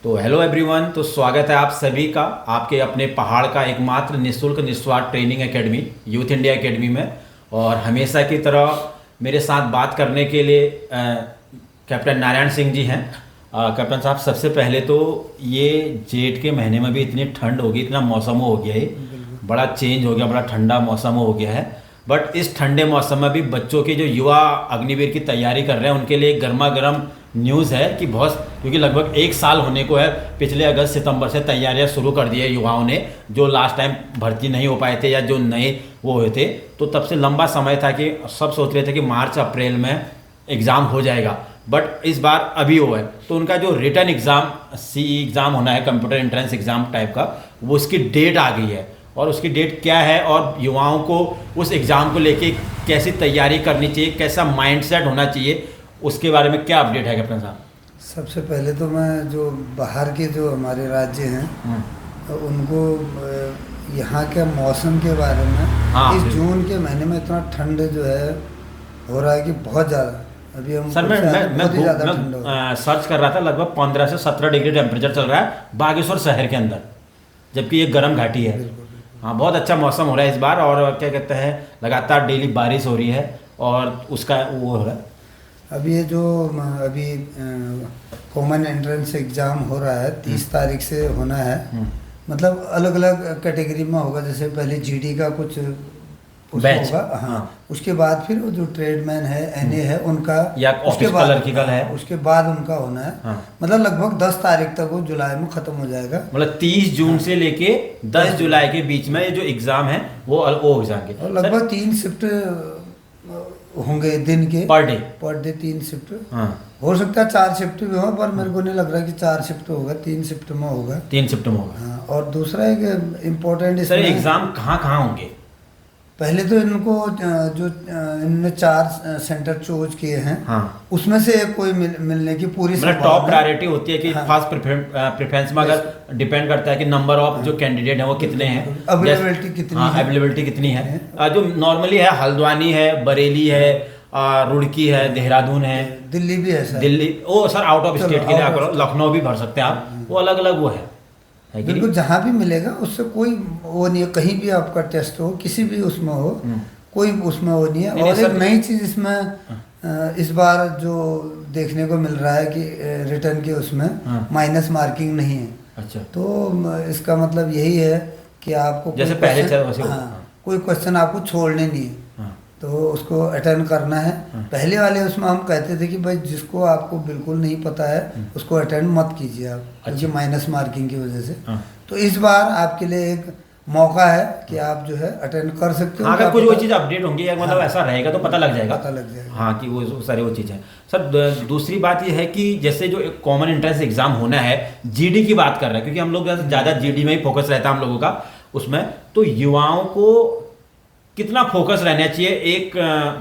तो hello everyone, तो स्वागत है आप सभी का आपके अपने पहाड़ का एकमात्र निःशुल्क निस्वार्थ training academy youth India academy में। और हमेशा की तरह मेरे साथ बात करने के लिए कैप्टन नारायण सिंह जी हैं। कैप्टन साहब, सबसे पहले तो ये जेठ के महीने में भी इतनी ठंड होगी, इतना मौसम हो गया है, बड़ा चेंज हो गया, बड़ा ठंडा मौसम हो गया है। बट इस ठंडे मौसम में भी बच्चों के जो युवा अग्निवीर की तैयारी कर रहे हैं उनके लिए गर्मा गर्म न्यूज़ है कि बहुत, क्योंकि लगभग 1 साल होने को है, पिछले अगस्त सितंबर से तैयारियां शुरू कर दी है युवाओं ने, जो लास्ट टाइम भर्ती नहीं हो पाए थे या जो नए वो हुए थे। तो तब से लंबा समय था कि सब सोच रहे थे कि मार्च अप्रैल में एग्ज़ाम हो जाएगा, बट इस बार अभी हुआ है। तो उनका जो रिटर्न एग्ज़ाम CE एग्ज़ाम होना है, कंप्यूटर एंट्रेंस एग्ज़ाम टाइप का, वो उसकी डेट आ गई है। और उसकी डेट क्या है और युवाओं को उस एग्ज़ाम को लेके कैसी तैयारी करनी चाहिए, कैसा माइंडसेट होना चाहिए, उसके बारे में क्या अपडेट है कैप्टन साहब? सबसे पहले तो मैं जो बाहर के जो हमारे राज्य हैं तो उनको यहाँ के मौसम के बारे में, इस जून के महीने में इतना ठंड जो है हो रहा है कि बहुत ज़्यादा। अभी हम सर मैं सर्च कर रहा था, लगभग 15 से 17 डिग्री टेम्परेचर चल रहा है बागेश्वर शहर के अंदर, जबकि ये गर्म घाटी है। हाँ, बहुत अच्छा मौसम हो रहा है इस बार, और क्या कहते हैं, लगातार डेली बारिश हो रही है और उसका वो हो रहा है। अभी ये जो अभी कॉमन एंट्रेंस एग्ज़ाम हो रहा है 30 तारीख से होना है। मतलब अलग अलग कैटेगरी में होगा, जैसे पहले GD का कुछ होगा, हाँ। उसके बाद फिर वो जो ट्रेडमैन है, NA है उनका, या उसके बाद क्लर्किकल है, उसके बाद उनका होना है। हाँ। मतलब लगभग 10 तारीख तक वो जुलाई में ख़त्म हो जाएगा। मतलब 30 जून से लेके 10 जुलाई के बीच में ये जो एग्ज़ाम है वो हो जाएंगे। और लगभग 3 शिफ्ट होंगे दिन के, पर डे 3 शिफ्ट। हाँ। हो सकता है 4 शिफ्ट भी हो, पर मेरे को नहीं लग रहा कि 4 शिफ्ट होगा, 3 शिफ्ट में होगा। 3 शिफ्ट में होगा। हाँ। और दूसरा एक इम्पोर्टेंट सर, एग्ज़ाम कहाँ कहाँ होंगे? पहले तो इनको जो इन्होंने 4 सेंटर चूज किए हैं, हाँ। उसमें से एक कोई मिलने की पूरी मतलब टॉप प्रायोरिटी होती है कि हाँ। फर्स्ट प्रेफरेंस में, अगर डिपेंड करता है कि नंबर ऑफ जो कैंडिडेट हैं वो कितने हैं, अवेलेबिलिटी कितनी है। अवेलेबिलिटी कितनी है। जो नॉर्मली है हल्द्वानी है, बरेली है, रुड़की है, देहरादून है, दिल्ली भी है sir. Delhi, oh sir out of state के लिए लखनऊ भी भर सकते हैं आप, वो अलग अलग वो है बिल्कुल। जहाँ भी मिलेगा उससे कोई वो नहीं है, कहीं भी आपका टेस्ट हो, किसी भी उसमें हो, कोई उसमें वो नहीं है। और एक नई चीज़ इसमें इस बार जो देखने को मिल रहा है कि रिटर्न के उसमें माइनस मार्किंग नहीं है। अच्छा। तो इसका मतलब यही है कि आपको जैसे पहले कोई क्वेश्चन आपको छोड़ने नहीं है, तो उसको अटेंड करना है। पहले वाले उसमें हम कहते थे कि भाई जिसको आपको बिल्कुल नहीं पता है उसको अटेंड मत कीजिए आप, क्योंकि माइनस मार्किंग की वजह से। तो इस बार आपके लिए एक मौका है कि आप जो है अटेंड कर सकते हो। अगर कुछ वो चीज़ अपडेट होंगी, मतलब ऐसा रहेगा तो पता लग जाएगा। हाँ, कि वो सारी वो चीज़ है। सर, दूसरी बात ये है कि जैसे जो कॉमन एंट्रेंस एग्जाम होना है, GD की बात कर रहे हैं, क्योंकि हम लोग ज़्यादा GD में ही फोकस रहता है हम लोगों का उसमें। तो युवाओं को कितना फोकस रहना चाहिए एक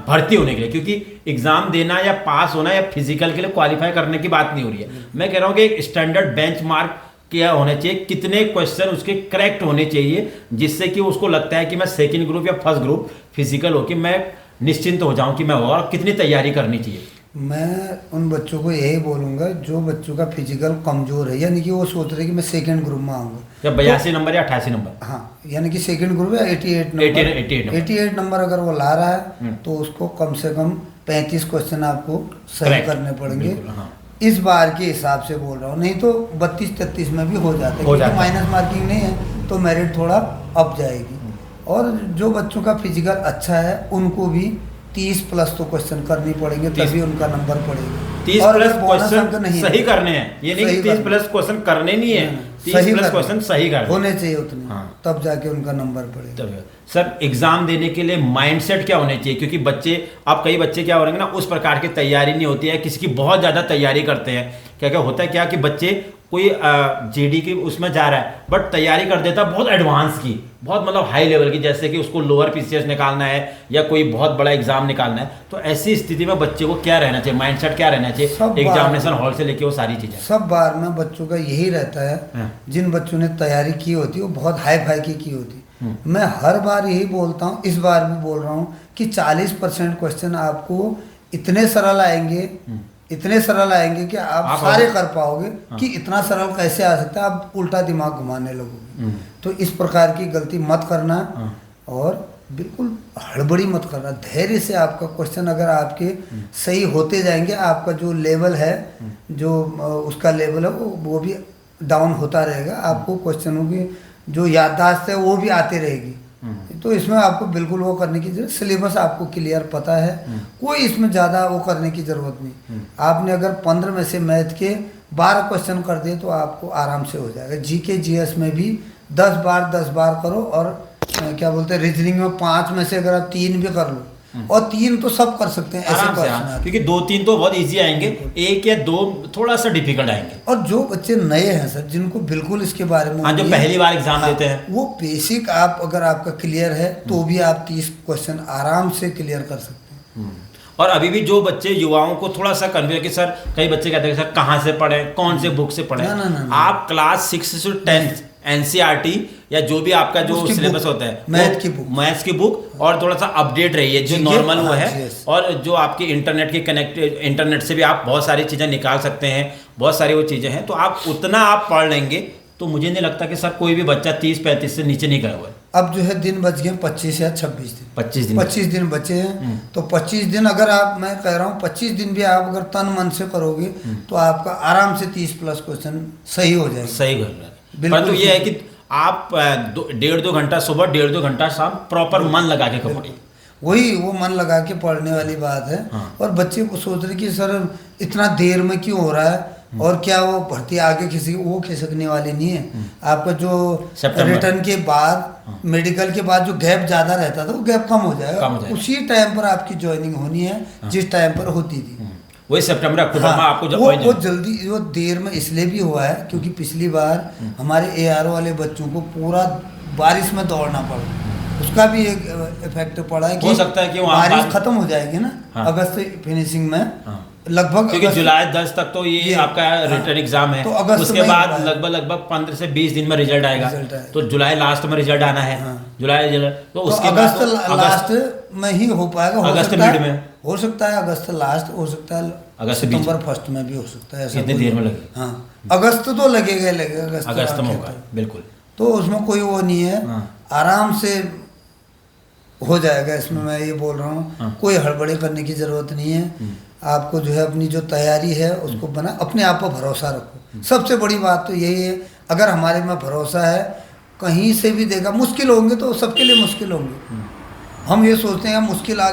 भर्ती होने के लिए, क्योंकि एग्जाम देना या पास होना या फिजिकल के लिए क्वालिफाई करने की बात नहीं हो रही है। मैं कह रहा हूँ कि एक स्टैंडर्ड बेंचमार्क क्या होना चाहिए, कितने क्वेश्चन उसके करेक्ट होने चाहिए, जिससे कि उसको लगता है कि मैं सेकंड ग्रुप या फर्स्ट ग्रुप फिजिकल हो कि मैं निश्चिंत हो जाऊं कि मैं, और कितनी तैयारी करनी चाहिए। मैं उन बच्चों को यही बोलूँगा जो बच्चों का फिजिकल कमज़ोर है, यानी कि वो सोच रहे कि मैं सेकंड ग्रुप में आऊँगा, या 82 नंबर या 88 नंबर, हाँ, यानी कि सेकंड ग्रुप या 88 नंबर अगर वो ला रहा है तो उसको कम से कम 35 क्वेश्चन आपको सही करने पड़ेंगे। हाँ। इस बार के हिसाब से बोल रहा हूँ, नहीं तो 32-33 में भी हो जाता है, क्योंकि माइनस मार्किंग नहीं है तो मेरिट थोड़ा अप जाएगी। और जो बच्चों का फिजिकल अच्छा है उनको भी 30 प्लस तो क्वेश्चन करनी पड़ेंगे, तभी उनका नंबर पड़ेगा। 30 प्लस क्वेश्चन सही करने हैं, ये नहीं कि 30 प्लस क्वेश्चन करने नहीं है, 30 प्लस क्वेश्चन सही करने होने चाहिए उतने। हाँ। तब जाके उनका नंबर पड़ेगा। सर, एग्जाम देने के लिए माइंडसेट क्या होने चाहिए, क्योंकि बच्चे, अब कई बच्चे क्या हो रहे हैं ना, उस प्रकार की तैयारी नहीं होती है, किसी की बहुत ज़्यादा तैयारी करते हैं। क्या क्या होता है क्या कि बच्चे कोई GD की उसमें जा रहा है बट तैयारी कर देता है बहुत एडवांस की, बहुत मतलब हाई लेवल की, जैसे कि उसको लोअर PCS निकालना है या कोई बहुत बड़ा एग्जाम निकालना है। तो ऐसी स्थिति में बच्चे को क्या रहना चाहिए, माइंडसेट क्या रहना चाहिए एग्जामिनेशन हॉल से लेके वो सारी चीज़ें? सब बार में बच्चों का यही रहता है, जिन बच्चों ने तैयारी की होती है वो बहुत हाई फाई की होती है। मैं हर बार यही बोलता हूँ, इस बार भी बोल रहा हूँ कि 40% क्वेश्चन आपको इतने सरल आएंगे इतने सरल आएंगे कि आप सारे कर पाओगे। कि इतना सरल कैसे आ सकता है, आप उल्टा दिमाग घुमाने लगोगे। तो इस प्रकार की गलती मत करना और बिल्कुल हड़बड़ी मत करना। धैर्य से आपका क्वेश्चन अगर आपके सही होते जाएंगे, आपका जो लेवल है, जो उसका लेवल है वो भी डाउन होता रहेगा। आपको क्वेश्चनों की जो याददाश्त है वो भी आती रहेगी। तो इसमें आपको बिल्कुल वो करने की जरूरत, सिलेबस आपको क्लियर पता है, कोई इसमें ज़्यादा वो करने की ज़रूरत नहीं। आपने अगर 15 में से मैथ के 12 क्वेश्चन कर दिए तो आपको आराम से हो जाएगा। जीके जीएस में भी 10 बार करो और क्या बोलते हैं रीजनिंग में 5 में से अगर आप 3 भी कर लो, और 3 तो सब कर सकते हैं ऐसे क्वेश्चन, क्योंकि 2-3 तो बहुत इजी आएंगे, 1 या 2 थोड़ा सा डिफिकल्ट आएंगे। और जो बच्चे नए हैं सर, जिनको बिल्कुल इसके बारे में जो पहली बार एग्जाम देते हैं, वो बेसिक आप अगर आपका क्लियर है तो भी आप 30 क्वेश्चन आराम से क्लियर कर सकते हैं। और अभी भी जो बच्चे युवाओं को थोड़ा सा कन्फ्यूज कि सर, कई बच्चे कहते हैं सर कहाँ से पढ़ें, कौन से बुक से पढ़ें। आप क्लास 6 से 10 NCERT या जो भी आपका जो सिलेबस होता है, मैथ्स की बुक और थोड़ा सा अपडेट रहिए जो नॉर्मल वो है। और जो आपके इंटरनेट से भी आप बहुत सारी चीज़ें निकाल सकते हैं, बहुत सारी वो चीज़ें हैं। तो आप उतना आप पढ़ लेंगे तो मुझे नहीं लगता कि सर कोई भी बच्चा 30-35 से नीचे नहीं गया हुआ है। अब जो है दिन बच गए 25 या 26 दिन, 25 दिन बचे हैं। तो 25 दिन अगर आप, मैं कह रहा हूँ 25 दिन भी आप अगर तन मन से करोगे तो आपका आराम से 30+ क्वेश्चन सही हो जाएगा। सही हो परंतु ये है कि आप 1.5-2 घंटा सुबह, 1.5-2 घंटा शाम प्रॉपर मन लगा के पढ़िए। वही वो मन लगा के पढ़ने वाली बात है। और बच्चे को सोच रहे कि सर इतना देर में क्यों हो रहा है, और क्या वो भर्ती आगे वो खिसकने वाली नहीं है। आपका जो रिटर्न के बाद, मेडिकल के बाद जो गैप ज़्यादा रहता था वो गैप कम हो जाएगा। उसी टाइम पर आपकी ज्वाइनिंग होनी है जिस टाइम पर होती थी, वही सितंबर अक्टूबर में आपको वो जल्दी, वो देर में इसलिए भी हुआ है क्योंकि पिछली बार हमारे AR वाले बच्चों को पूरा बारिश में दौड़ना पड़ा। उसका भी एक इफेक्ट पड़ा है कि हो सकता है कि बारिश खत्म हो जाएगी ना अगस्त फिनिशिंग में लगभग, क्योंकि जुलाई 10 तक तो ये आपका रिटर्न एग्जाम है। तो उसके बाद लगभग 15 से 20 दिन में रिजल्ट आएगा। तो जुलाई लास्ट में रिजल्ट आना है। जुलाई तो उसके अगस्त लास्ट में ही हो पाएगा। अगस्त मिड में हो सकता है, अगस्त लास्ट हो सकता है, अगस्त सितंबर फर्स्ट में भी हो सकता है। कितनी देर में लगेगा? हाँ, अगस्त तो लगेगा अगस्त में होगा बिल्कुल। तो उसमें कोई वो नहीं है, आराम से हो जाएगा। इसमें मैं ये बोल रहा हूँ कोई हड़बड़ी करने की जरूरत नहीं है। आपको जो है अपनी जो तैयारी है उसको बना, अपने आप पर भरोसा रखो। सबसे बड़ी बात तो यही है, अगर हमारे में भरोसा है कहीं से भी देगा। मुश्किल होंगे तो सबके लिए मुश्किल होंगे। हम ये सोचते हैं मुश्किल आ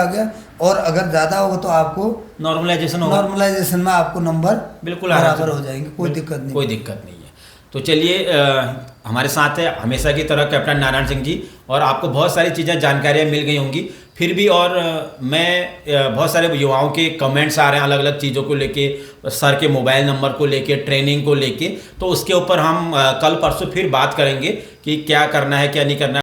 गया, और अगर ज़्यादा होगा तो आपको नॉर्मलाइजेशन में आपको नंबर बिल्कुल बराबर हो जाएंगे। कोई दिक्कत नहीं है। तो चलिए, हमारे साथ है हमेशा की तरह कैप्टन नारायण सिंह जी, और आपको बहुत सारी चीज़ें जानकारियाँ मिल गई होंगी। फिर भी और मैं बहुत सारे युवाओं के कमेंट्स आ रहे हैं अलग अलग चीज़ों को लेके, सर के मोबाइल नंबर को लेके, ट्रेनिंग को लेके। तो उसके ऊपर हम कल परसों फिर बात करेंगे कि क्या करना है क्या नहीं करना है।